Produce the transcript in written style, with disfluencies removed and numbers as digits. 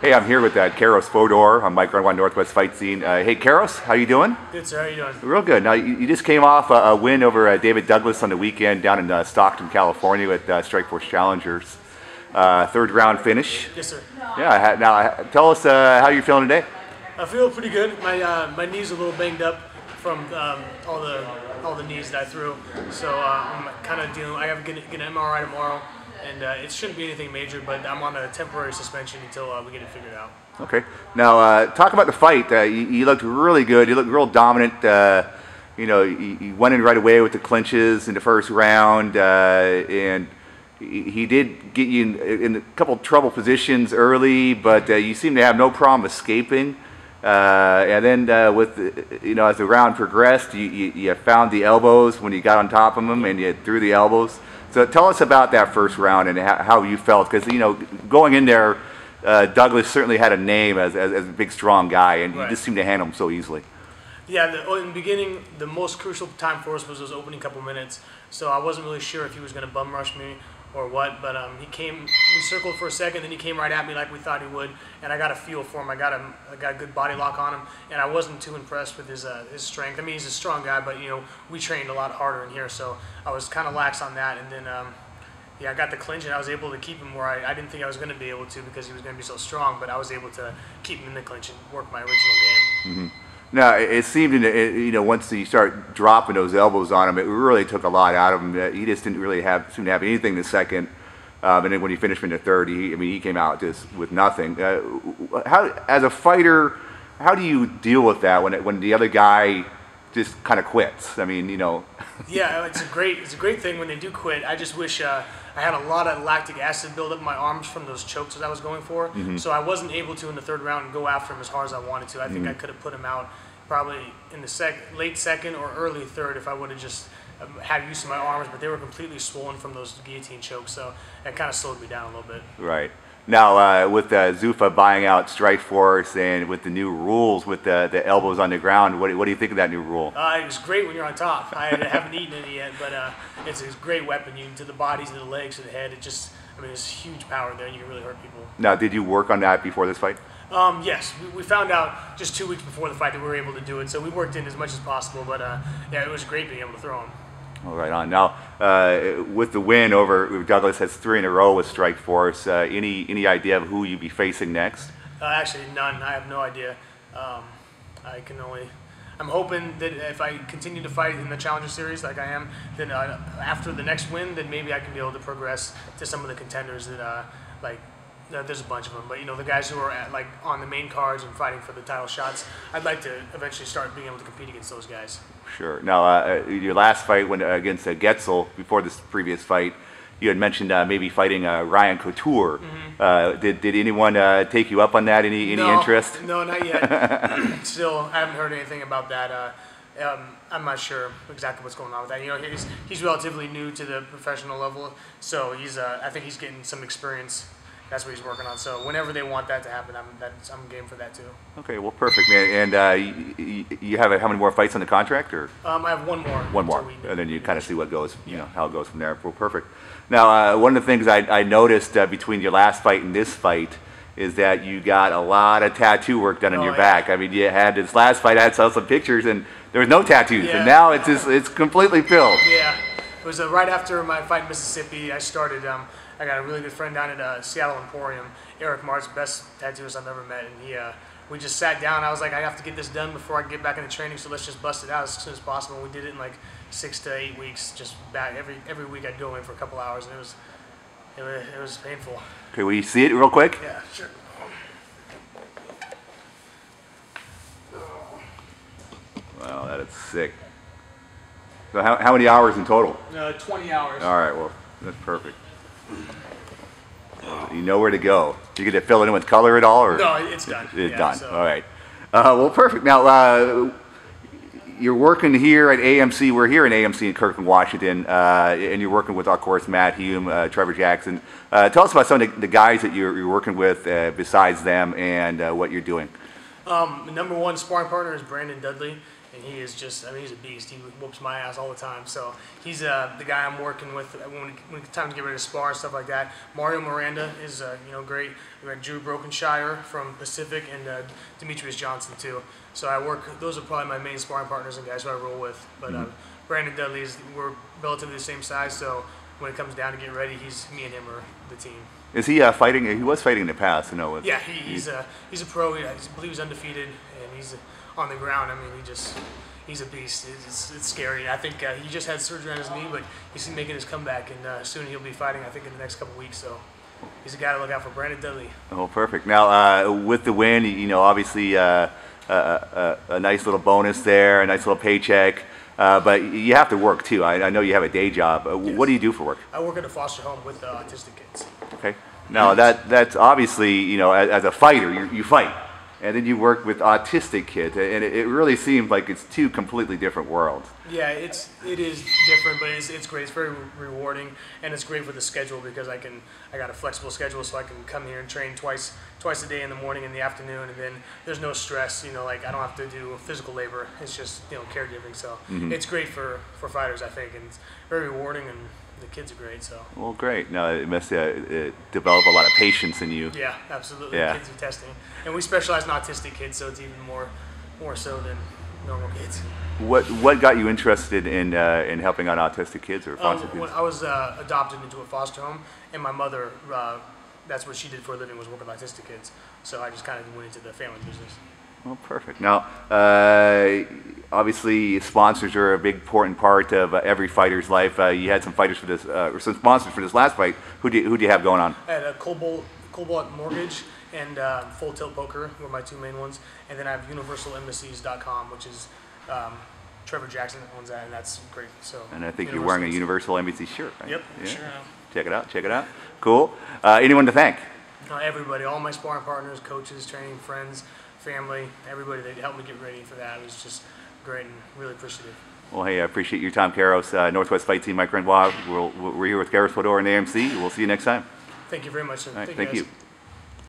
Hey, I'm here with Caros Fodor on Mike Run One Northwest Fight Scene. Hey, Caros, how you doing? Good, sir. How you doing? Real good. Now, you just came off a win over David Douglas on the weekend down in Stockton, California with Strikeforce Challengers. Third round finish. Yes, sir. Yeah. Now, tell us how you're feeling today. I feel pretty good. My knee's a little banged up from all the knees that I threw, so I'm kind of dealing. I have to get an MRI tomorrow. And it shouldn't be anything major, but I'm on a temporary suspension until we get it figured out. Okay. Now, talk about the fight. You looked really good. You looked real dominant. You went in right away with the clinches in the first round, and he did get you in a couple trouble positions early, but you seemed to have no problem escaping. And then as the round progressed, you found the elbows when you got on top of him, and you threw the elbows. So tell us about that first round and how you felt, because going in there, Douglas certainly had a name as a big, strong guy, and you just seemed to handle him so easily. Yeah, in the beginning, the most crucial time for us was those opening couple minutes. So I wasn't really sure if he was going to bum rush me or what, but we circled for a second, then he came right at me like we thought he would, and I got a feel for him. I got a good body lock on him, and I wasn't too impressed with his strength. I mean, he's a strong guy, but we trained a lot harder in here, so I was kind of lax on that. And then I got the clinch, and I was able to keep him where I didn't think I was going to be able to because he was going to be so strong, but I was able to keep him in the clinch and work my original game. Mm-hmm. Now, it seemed, once you start dropping those elbows on him, it really took a lot out of him. He just didn't really seem to have anything in the second. And then when he finished in the third, he came out just with nothing. As a fighter, how do you deal with that when the other guy just kind of quits? I mean, Yeah, it's a great thing when they do quit. I just wish I had a lot of lactic acid build up in my arms from those chokes that I was going for. Mm-hmm. So I wasn't able to in the third round go after him as hard as I wanted to. I think I could have put him out probably in the late second or early third if I would have just had use of my arms, but they were completely swollen from those guillotine chokes, so it kind of slowed me down a little bit. Right. Now, with Zuffa buying out Strikeforce and with the new rules with the elbows on the ground, what do you think of that new rule? It was great when you're on top. I haven't eaten any yet, but it's a great weapon. To the bodies, to the legs, to the head. There's huge power there, and you can really hurt people. Now, did you work on that before this fight? Yes, we found out just 2 weeks before the fight that we were able to do it, so we worked in as much as possible, but it was great being able to throw him. All right on. Now, with the win over Douglas, has 3 in a row with Strikeforce. Any idea of who you'd be facing next? Actually, none. I have no idea. I'm hoping that if I continue to fight in the Challenger Series like I am, then after the next win, then maybe I can be able to progress to some of the contenders that there's a bunch of them, but the guys who are on the main cards and fighting for the title shots, I'd like to eventually start being able to compete against those guys. Sure. Now, your last fight against Getzel, before this previous fight, you had mentioned maybe fighting Ryan Couture. Mm-hmm. Did anyone take you up on that? Any interest? No, not yet. Still, I haven't heard anything about that. I'm not sure exactly what's going on with that. He's relatively new to the professional level, so I think he's getting some experience. That's what he's working on. So whenever they want that to happen, I'm game for that too. Okay, well, perfect, man. And you have how many more fights on the contract, or? I have one more. One more, and then you kind of see what goes, how it goes from there. Well, perfect. Now, one of the things I noticed between your last fight and this fight is that you got a lot of tattoo work done on your back. I mean, you had this last fight. I saw some pictures, and there was no tattoos, and now it's completely filled. Yeah, it was right after my fight in Mississippi. I started. I got a really good friend down at Seattle Emporium, Eric Mart's best tattooist I've ever met, and we just sat down. I was like, I have to get this done before I can get back into training, so let's just bust it out as soon as possible. We did it in 6 to 8 weeks, just back every week. I'd go in for a couple hours, and it was painful. Okay, will you see it real quick? Yeah, sure. Wow, that is sick. So how many hours in total? 20 hours. All right, well, that's perfect. You know where to go. You get to fill it in with color at all, or no? It's done. It's done. So. All right. Well, perfect. Now you're working here at AMC. We're here in AMC in Kirkland, Washington, and you're working with, of course, Matt Hume, Trevor Jackson. Tell us about some of the guys that you're working with besides them and what you're doing. The number one sparring partner is Brandon Dudley, and he is just, I mean, he's a beast. He whoops my ass all the time. So he's the guy I'm working with when it's time to get ready to spar and stuff like that. Mario Miranda is, great. We got Drew Brokenshire from Pacific and Demetrius Johnson too. So those are probably my main sparring partners and guys who I roll with. But Brandon Dudley we're relatively the same size, so when it comes down to getting ready, me and him are the team. Is he fighting? He was fighting in the past, I know. Yeah, he's a pro. I believe he's undefeated, and he's on the ground. I mean, he's a beast. It's scary. I think he just had surgery on his knee, but he's making his comeback, and soon he'll be fighting, I think, in the next couple weeks. So he's a guy to look out for, Brandon Dudley. Oh, perfect. Now, with the win, obviously a nice little bonus there, a nice little paycheck. But you have to work too. I know you have a day job. Yes. What do you do for work? I work at a foster home with autistic kids. Okay. Now that's obviously, as a fighter, you fight, and then you work with autistic kids, and it really seems like it's two completely different worlds. Yeah, it is different, but it's great. It's very rewarding, and it's great for the schedule because I got a flexible schedule, so I can come here and train twice a day in the morning and the afternoon, and then there's no stress. Like I don't have to do physical labor. It's just caregiving. So it's great for fighters, I think, and it's very rewarding, and the kids are great. So well, great. Now it must develop a lot of patience in you. Yeah, absolutely. Yeah. The kids are testing, and we specialize in autistic kids, so it's even more so than normal kids. What got you interested in helping out autistic kids or foster kids? When I was adopted into a foster home, and my mother, that's what she did for a living, was work with autistic kids. So I just kind of went into the family business. Well, perfect. Now, obviously, sponsors are a big important part of every fighter's life. You had some fighters for this, or some sponsors for this last fight. Who do you have going on? I had Cobalt Mortgage and Full Tilt Poker were my two main ones, and then I have UniversalEmbassies.com, which is Trevor Jackson owns that, and that's great. So. And I think you're wearing a Universal Embassy shirt, right? Yep, yeah. sure am. Check it out. Cool. Anyone to thank? Everybody, all my sparring partners, coaches, training, friends, family, everybody that helped me get ready for that. It was just great and really appreciative. Well, hey, I appreciate your time, Caros. Northwest Fight Team, Mike Renoir. We're here with Caros Fodor and AMC. We'll see you next time. Thank you very much. Sir. All right, thank you.